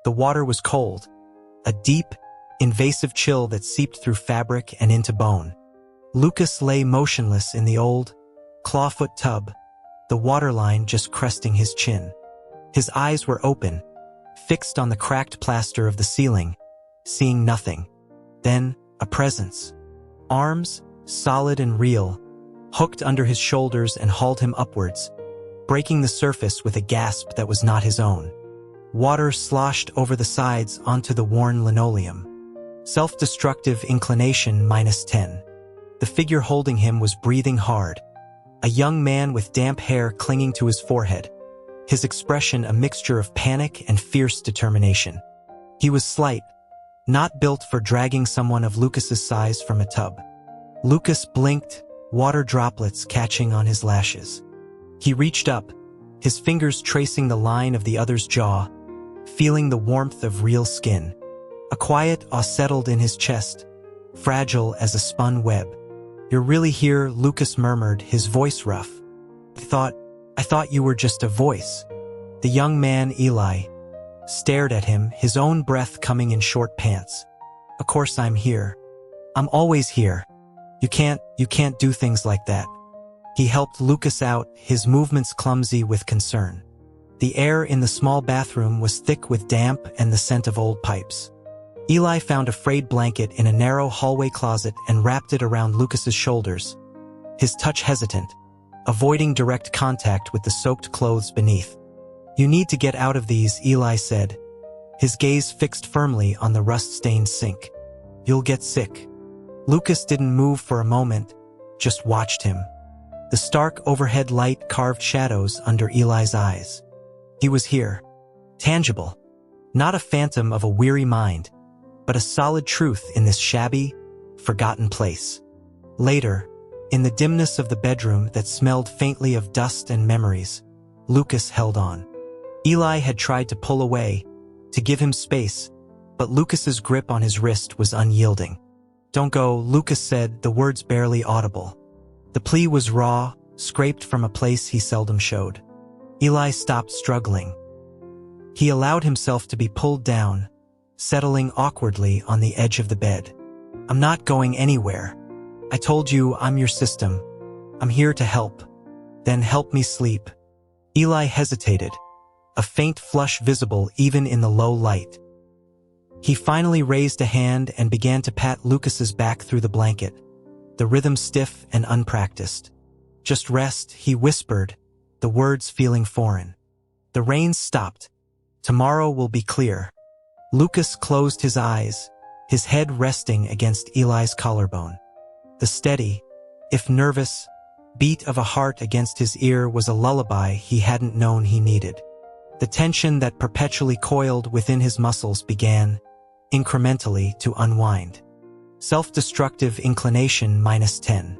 The water was cold, a deep, invasive chill that seeped through fabric and into bone. Lucas lay motionless in the old, clawfoot tub, the waterline just cresting his chin. His eyes were open, fixed on the cracked plaster of the ceiling, seeing nothing. Then, a presence. Arms, solid and real, hooked under his shoulders and hauled him upwards, breaking the surface with a gasp that was not his own. Water sloshed over the sides onto the worn linoleum. Self-destructive inclination -10. The figure holding him was breathing hard, a young man with damp hair clinging to his forehead, his expression a mixture of panic and fierce determination. He was slight, not built for dragging someone of Lucas's size from a tub. Lucas blinked, water droplets catching on his lashes. He reached up, his fingers tracing the line of the other's jaw, feeling the warmth of real skin. A quiet awe settled in his chest, fragile as a spun web. "You're really here," Lucas murmured, his voice rough. I thought you were just a voice." The young man, Eli, stared at him, his own breath coming in short pants. "Of course I'm here. I'm always here. You can't do things like that." He helped Lucas out, his movements clumsy with concern. The air in the small bathroom was thick with damp and the scent of old pipes. Eli found a frayed blanket in a narrow hallway closet and wrapped it around Lucas's shoulders, his touch hesitant, avoiding direct contact with the soaked clothes beneath. "You need to get out of these," Eli said, his gaze fixed firmly on the rust-stained sink. "You'll get sick." Lucas didn't move for a moment, just watched him. The stark overhead light carved shadows under Eli's eyes. He was here, tangible, not a phantom of a weary mind, but a solid truth in this shabby, forgotten place. Later, in the dimness of the bedroom that smelled faintly of dust and memories, Lucas held on. Eli had tried to pull away, to give him space, but Lucas's grip on his wrist was unyielding. "Don't go," Lucas said, the words barely audible. The plea was raw, scraped from a place he seldom showed. Eli stopped struggling. He allowed himself to be pulled down, settling awkwardly on the edge of the bed. "I'm not going anywhere. I told you I'm your system. I'm here to help. Then help me sleep." Eli hesitated, a faint flush visible even in the low light. He finally raised a hand and began to pat Lucas's back through the blanket, the rhythm stiff and unpracticed. "Just rest," he whispered, the words feeling foreign. "The rain stopped. Tomorrow will be clear." Lucas closed his eyes, his head resting against Eli's collarbone. The steady, if nervous, beat of a heart against his ear was a lullaby he hadn't known he needed. The tension that perpetually coiled within his muscles began, incrementally, to unwind. Self-destructive inclination -10.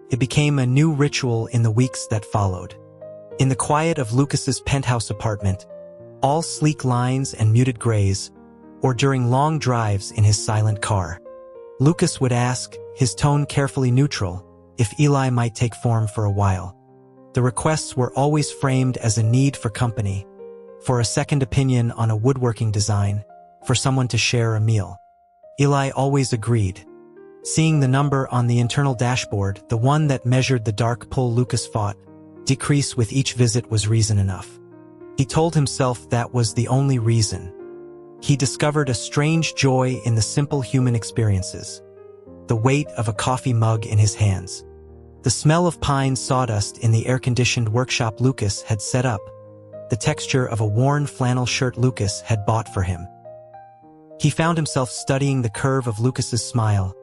It became a new ritual in the weeks that followed. In the quiet of Lucas's penthouse apartment, all sleek lines and muted grays, or during long drives in his silent car, Lucas would ask, his tone carefully neutral, if Eli might take form for a while. The requests were always framed as a need for company, for a second opinion on a woodworking design, for someone to share a meal. Eli always agreed. Seeing the number on the internal dashboard, the one that measured the dark pull Lucas fought, decrease with each visit was reason enough. He told himself that was the only reason. He discovered a strange joy in the simple human experiences. The weight of a coffee mug in his hands. The smell of pine sawdust in the air-conditioned workshop Lucas had set up. The texture of a worn flannel shirt Lucas had bought for him. He found himself studying the curve of Lucas's smile,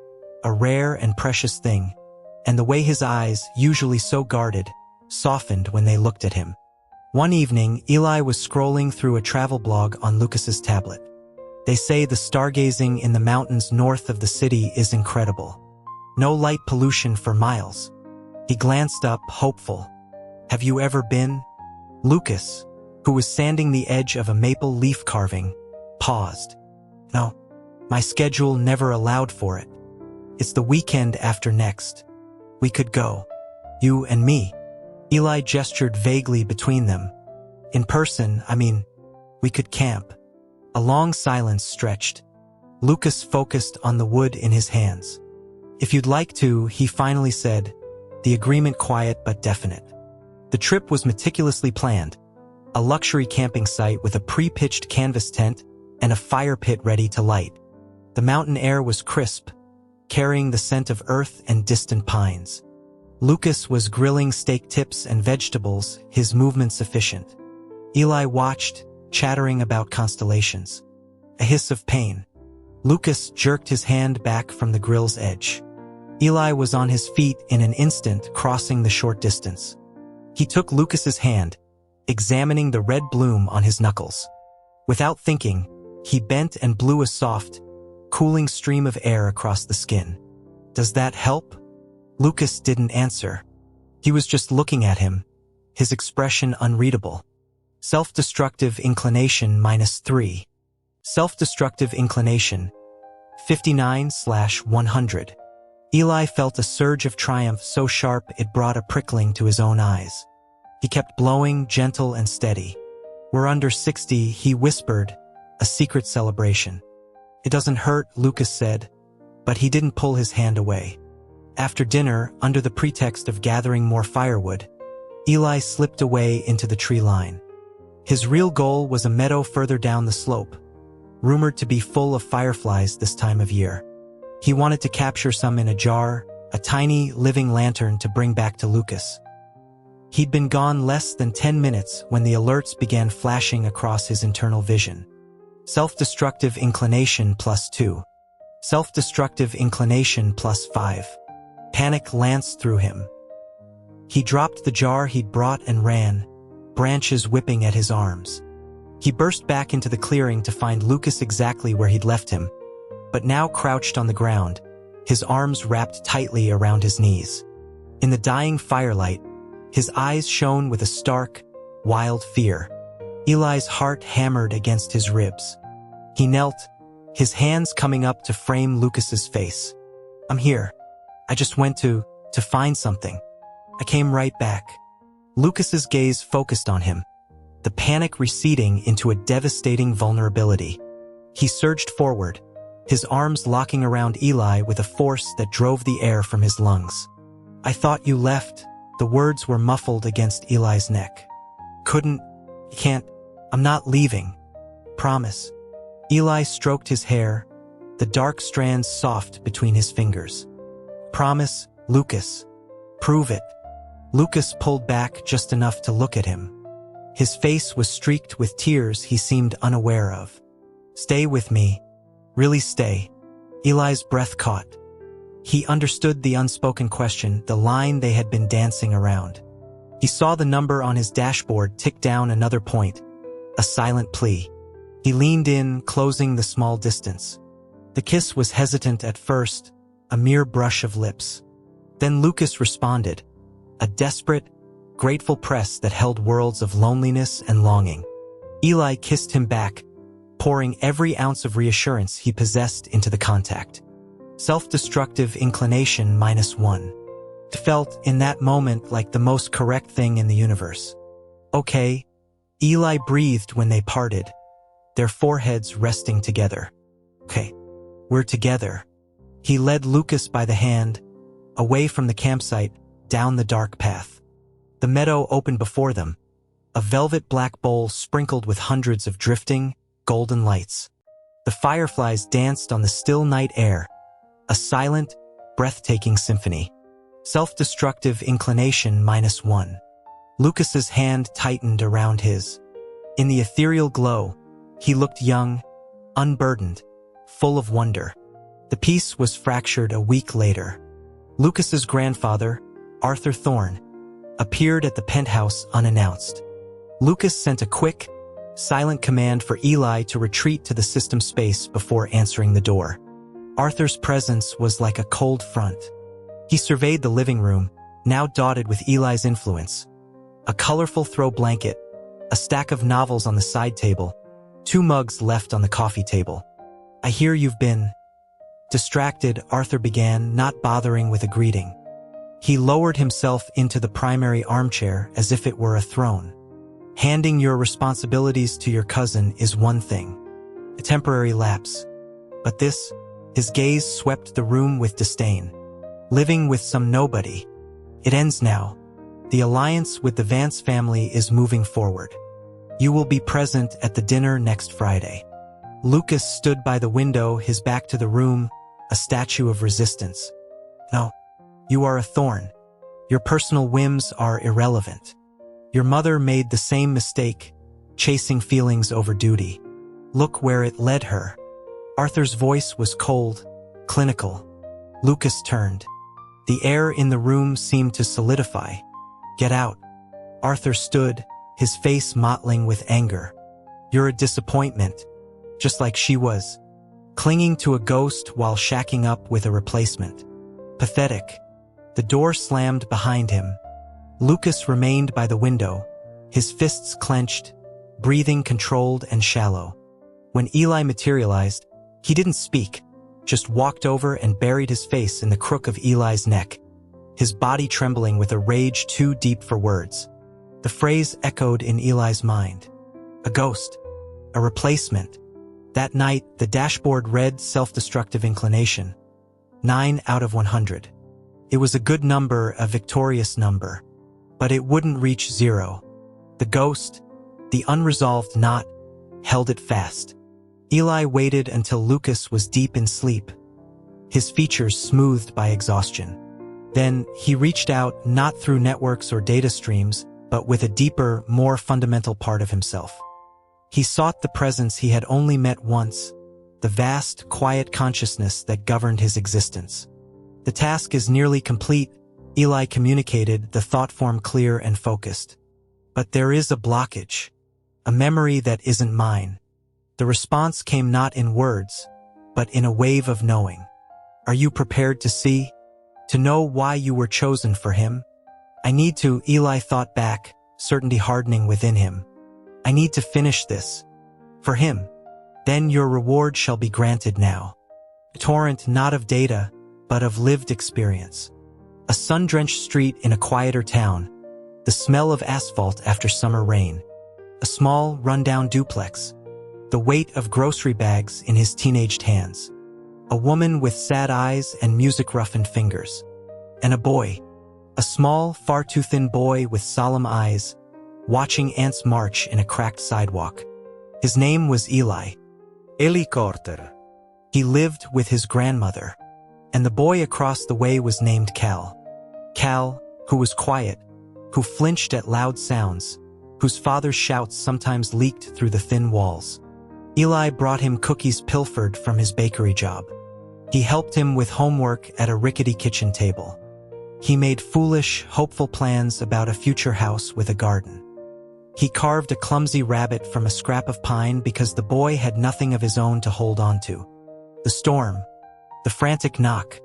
a rare and precious thing, and the way his eyes, usually so guarded, softened when they looked at him. One evening, Eli was scrolling through a travel blog on Lucas's tablet. They say the stargazing in the mountains north of the city is incredible. No light pollution for miles. He glanced up, hopeful. "Have you ever been?" Lucas, who was sanding the edge of a maple leaf carving, paused. "No, my schedule never allowed for it. It's the weekend after next. We could go. You and me." Eli gestured vaguely between them. "In person, I mean, we could camp." A long silence stretched. Lucas focused on the wood in his hands. "If you'd like to," he finally said, the agreement quiet but definite. The trip was meticulously planned. A luxury camping site with a pre-pitched canvas tent and a fire pit ready to light. The mountain air was crisp, carrying the scent of earth and distant pines. Lucas was grilling steak tips and vegetables, his movements efficient. Eli watched, chattering about constellations. A hiss of pain. Lucas jerked his hand back from the grill's edge. Eli was on his feet in an instant, crossing the short distance. He took Lucas's hand, examining the red bloom on his knuckles. Without thinking, he bent and blew a soft, cooling stream of air across the skin. "Does that help?" Lucas didn't answer. He was just looking at him, his expression unreadable. Self-destructive inclination -3. Self-destructive inclination 59/100. Eli felt a surge of triumph so sharp it brought a prickling to his own eyes. He kept blowing, gentle and steady. "We're under 60, he whispered, a secret celebration. "It doesn't hurt," Lucas said, but he didn't pull his hand away. After dinner, under the pretext of gathering more firewood, Eli slipped away into the tree line. His real goal was a meadow further down the slope, rumored to be full of fireflies this time of year. He wanted to capture some in a jar, a tiny, living lantern to bring back to Lucas. He'd been gone less than 10 minutes when the alerts began flashing across his internal vision. Self-destructive inclination +2. Self-destructive inclination +5. Panic lanced through him. He dropped the jar he'd brought and ran, branches whipping at his arms. He burst back into the clearing to find Lucas exactly where he'd left him, but now crouched on the ground, his arms wrapped tightly around his knees. In the dying firelight, his eyes shone with a stark, wild fear. Eli's heart hammered against his ribs. He knelt, his hands coming up to frame Lucas's face. "I'm here. I just went to find something. I came right back." Lucas's gaze focused on him, the panic receding into a devastating vulnerability. He surged forward, his arms locking around Eli with a force that drove the air from his lungs. "I thought you left." The words were muffled against Eli's neck. Can't, I'm not leaving. Promise." Eli stroked his hair, the dark strands soft between his fingers. "Promise, Lucas. Prove it." Lucas pulled back just enough to look at him. His face was streaked with tears he seemed unaware of. "Stay with me. Really stay." Eli's breath caught. He understood the unspoken question, the line they had been dancing around. He saw the number on his dashboard tick down another point, a silent plea. He leaned in, closing the small distance. The kiss was hesitant at first, a mere brush of lips. Then Lucas responded, a desperate, grateful press that held worlds of loneliness and longing. Eli kissed him back, pouring every ounce of reassurance he possessed into the contact. Self-destructive inclination -1. It felt, in that moment, like the most correct thing in the universe. "Okay," Eli breathed when they parted, their foreheads resting together. "Okay, we're together." He led Lucas by the hand, away from the campsite, down the dark path. The meadow opened before them, a velvet black bowl sprinkled with hundreds of drifting, golden lights. The fireflies danced on the still night air, a silent, breathtaking symphony. Self-destructive inclination -1. Lucas's hand tightened around his. In the ethereal glow, he looked young, unburdened, full of wonder. The peace was fractured a week later. Lucas's grandfather, Arthur Thorne, appeared at the penthouse unannounced. Lucas sent a quick, silent command for Eli to retreat to the system space before answering the door. Arthur's presence was like a cold front. He surveyed the living room, now dotted with Eli's influence. A colorful throw blanket, a stack of novels on the side table, 2 mugs left on the coffee table. "I hear you've been..." Distracted, Arthur began, not bothering with a greeting. He lowered himself into the primary armchair as if it were a throne. "Handing your responsibilities to your cousin is one thing. A temporary lapse. But this, his gaze swept the room with disdain. Living with some nobody. It ends now. The alliance with the Vance family is moving forward. You will be present at the dinner next Friday. Lucas stood by the window, his back to the room, a statue of resistance. No, you are a thorn. Your personal whims are irrelevant. Your mother made the same mistake, chasing feelings over duty. Look where it led her. Arthur's voice was cold, clinical. Lucas turned. The air in the room seemed to solidify. Get out. Arthur stood, his face mottling with anger. You're a disappointment, just like she was. Clinging to a ghost while shacking up with a replacement. Pathetic. The door slammed behind him. Lucas remained by the window, his fists clenched, breathing controlled and shallow. When Eli materialized, he didn't speak, just walked over and buried his face in the crook of Eli's neck, his body trembling with a rage too deep for words. The phrase echoed in Eli's mind. A ghost. A replacement. That night, the dashboard read self-destructive inclination. 9 out of 100. It was a good number, a victorious number. But it wouldn't reach 0. The ghost, the unresolved knot, held it fast. Eli waited until Lucas was deep in sleep, his features smoothed by exhaustion. Then he reached out, not through networks or data streams, but with a deeper, more fundamental part of himself. He sought the presence he had only met once, the vast, quiet consciousness that governed his existence. The task is nearly complete, Eli communicated, the thought form clear and focused. But there is a blockage, a memory that isn't mine. The response came not in words, but in a wave of knowing. Are you prepared to see? To know why you were chosen for him? I need to, Eli thought back, certainty hardening within him. I need to finish this. For him. Then your reward shall be granted now. A torrent not of data, but of lived experience. A sun-drenched street in a quieter town. The smell of asphalt after summer rain. A small, run-down duplex. The weight of grocery bags in his teenaged hands. A woman with sad eyes and music-roughened fingers. And a boy. A small, far too thin boy with solemn eyes, watching ants march in a cracked sidewalk. His name was Eli. Eli Carter. He lived with his grandmother. And the boy across the way was named Cal. Cal, who was quiet, who flinched at loud sounds, whose father's shouts sometimes leaked through the thin walls. Eli brought him cookies pilfered from his bakery job. He helped him with homework at a rickety kitchen table. He made foolish, hopeful plans about a future house with a garden. He carved a clumsy rabbit from a scrap of pine because the boy had nothing of his own to hold on to. The storm, the frantic knock,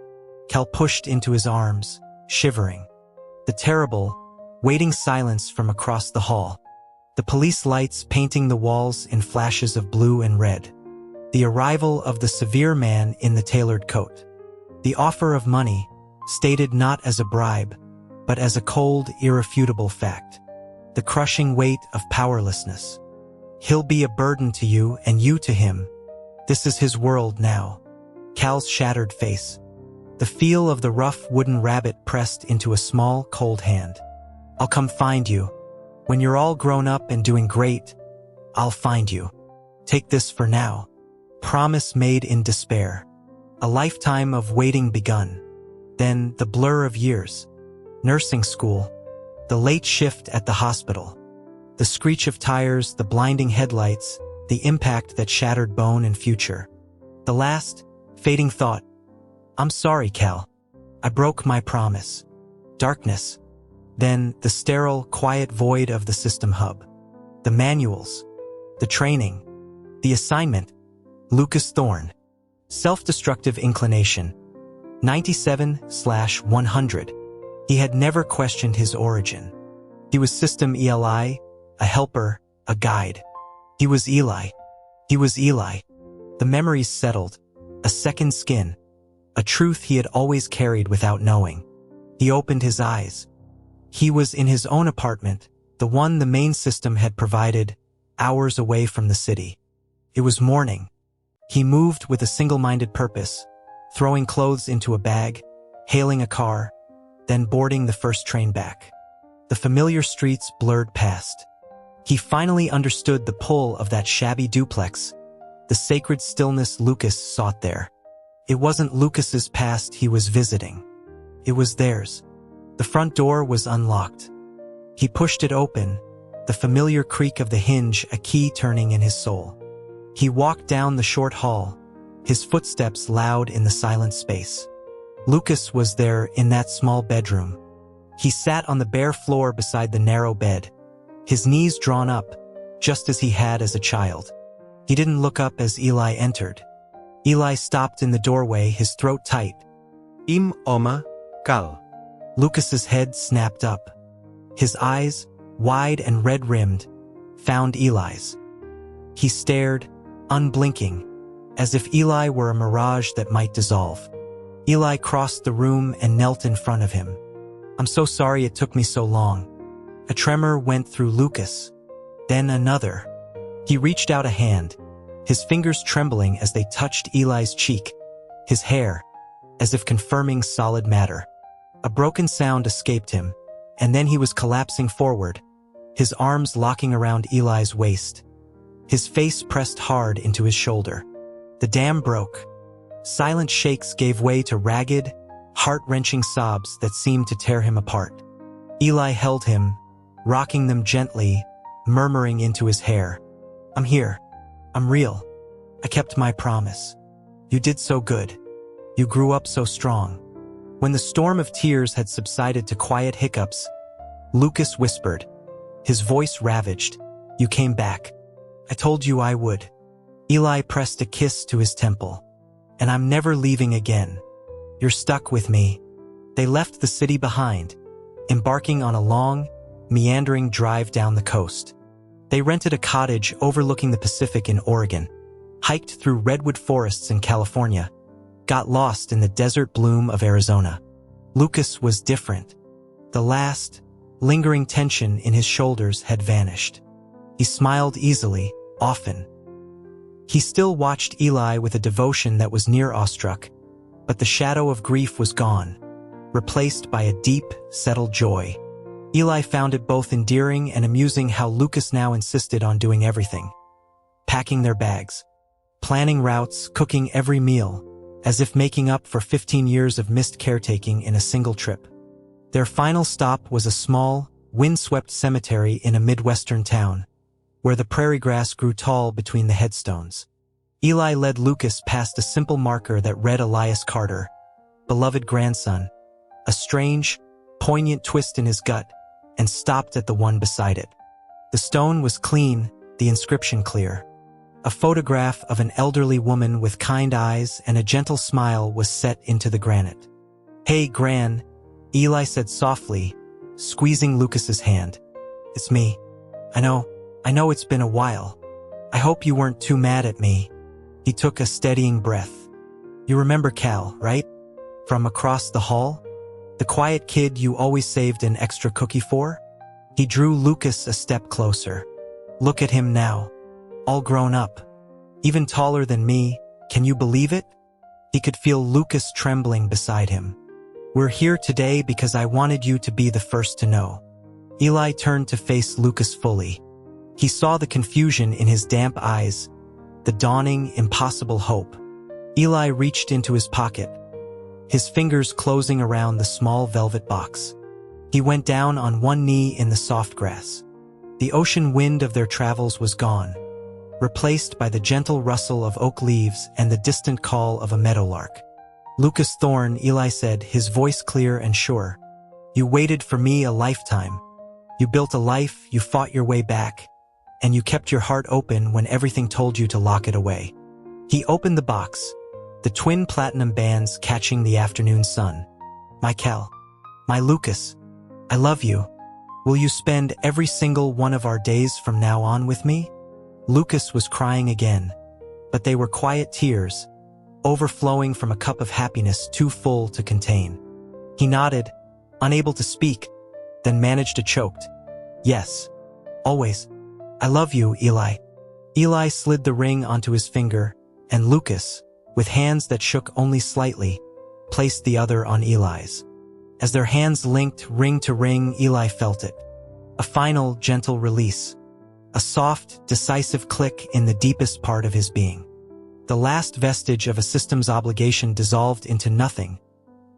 Cal pushed into his arms, shivering. The terrible, waiting silence from across the hall. The police lights painting the walls in flashes of blue and red. The arrival of the severe man in the tailored coat. The offer of money, stated not as a bribe, but as a cold, irrefutable fact. The crushing weight of powerlessness. He'll be a burden to you and you to him. This is his world now. Cal's shattered face. The feel of the rough wooden rabbit pressed into a small, cold hand. I'll come find you. When you're all grown up and doing great, I'll find you. Take this for now. Promise made in despair. A lifetime of waiting begun. Then the blur of years. Nursing school. The late shift at the hospital. The screech of tires, the blinding headlights, the impact that shattered bone and future. The last, fading thought. I'm sorry, Cal. I broke my promise. Darkness. Then the sterile, quiet void of the system hub. The manuals. The training. The assignment. Lucas Thorne. Self-destructive inclination. 97/100. He had never questioned his origin. He was System Eli, a helper, a guide. He was Eli. He was Eli. The memories settled. A second skin. A truth he had always carried without knowing. He opened his eyes. He was in his own apartment, the one the main system had provided, hours away from the city. It was morning. He moved with a single-minded purpose, throwing clothes into a bag, hailing a car, then boarding the first train back. The familiar streets blurred past. He finally understood the pull of that shabby duplex, the sacred stillness Lucas sought there. It wasn't Lucas's past he was visiting. It was theirs. The front door was unlocked. He pushed it open, the familiar creak of the hinge a key turning in his soul. He walked down the short hall, his footsteps loud in the silent space. Lucas was there in that small bedroom. He sat on the bare floor beside the narrow bed, his knees drawn up, just as he had as a child. He didn't look up as Eli entered. Eli stopped in the doorway, his throat tight. Oma, Kal. Lucas's head snapped up. His eyes, wide and red-rimmed, found Eli's. He stared, unblinking, as if Eli were a mirage that might dissolve. Eli crossed the room and knelt in front of him. "I'm so sorry it took me so long." A tremor went through Lucas, then another. He reached out a hand, his fingers trembling as they touched Eli's cheek, his hair, as if confirming solid matter. A broken sound escaped him, and then he was collapsing forward, his arms locking around Eli's waist. His face pressed hard into his shoulder. The dam broke. Silent shakes gave way to ragged, heart-wrenching sobs that seemed to tear him apart. Eli held him, rocking them gently, murmuring into his hair. "I'm here. I'm real. I kept my promise. You did so good. You grew up so strong." When the storm of tears had subsided to quiet hiccups, Lucas whispered, his voice ravaged, "You came back. I told you I would." Eli pressed a kiss to his temple. "And I'm never leaving again. You're stuck with me." They left the city behind, embarking on a long, meandering drive down the coast. They rented a cottage overlooking the Pacific in Oregon, hiked through redwood forests in California, got lost in the desert bloom of Arizona. Lucas was different. The last, lingering tension in his shoulders had vanished. He smiled easily, often. He still watched Eli with a devotion that was near awestruck, but the shadow of grief was gone, replaced by a deep, settled joy. Eli found it both endearing and amusing how Lucas now insisted on doing everything. Packing their bags, planning routes, cooking every meal, as if making up for 15 years of missed caretaking in a single trip. Their final stop was a small, windswept cemetery in a Midwestern town, where the prairie grass grew tall between the headstones. Eli led Lucas past a simple marker that read Elias Carter, beloved grandson, a strange, poignant twist in his gut, and stopped at the one beside it. The stone was clean, the inscription clear. A photograph of an elderly woman with kind eyes and a gentle smile was set into the granite. "Hey, Gran," Eli said softly, squeezing Lucas's hand. "It's me. I know it's been a while. I hope you weren't too mad at me." He took a steadying breath. "You remember Cal, right? From across the hall? The quiet kid you always saved an extra cookie for?" He drew Lucas a step closer. "Look at him now. All grown up. Even taller than me. Can you believe it?" He could feel Lucas trembling beside him. "We're here today because I wanted you to be the first to know." Eli turned to face Lucas fully. He saw the confusion in his damp eyes, the dawning, impossible hope. Eli reached into his pocket, his fingers closing around the small velvet box. He went down on one knee in the soft grass. The ocean wind of their travels was gone, replaced by the gentle rustle of oak leaves and the distant call of a meadowlark. "Lucas Thorne," Eli said, his voice clear and sure. "You waited for me a lifetime. You built a life, you fought your way back, and you kept your heart open when everything told you to lock it away." He opened the box, the twin platinum bands catching the afternoon sun. "My Cal, my Lucas, I love you. Will you spend every single one of our days from now on with me?" Lucas was crying again, but they were quiet tears, overflowing from a cup of happiness too full to contain. He nodded, unable to speak, then managed to choke. "Yes, always. I love you, Eli." Eli slid the ring onto his finger, and Lucas, with hands that shook only slightly, placed the other on Eli's. As their hands linked ring to ring, Eli felt it. A final, gentle release. A soft, decisive click in the deepest part of his being. The last vestige of a system's obligation dissolved into nothing,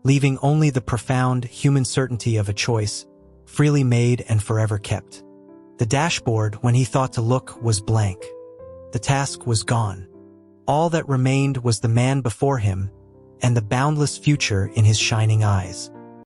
leaving only the profound, human certainty of a choice, freely made and forever kept. The dashboard, when he thought to look, was blank. The task was gone. All that remained was the man before him and the boundless future in his shining eyes.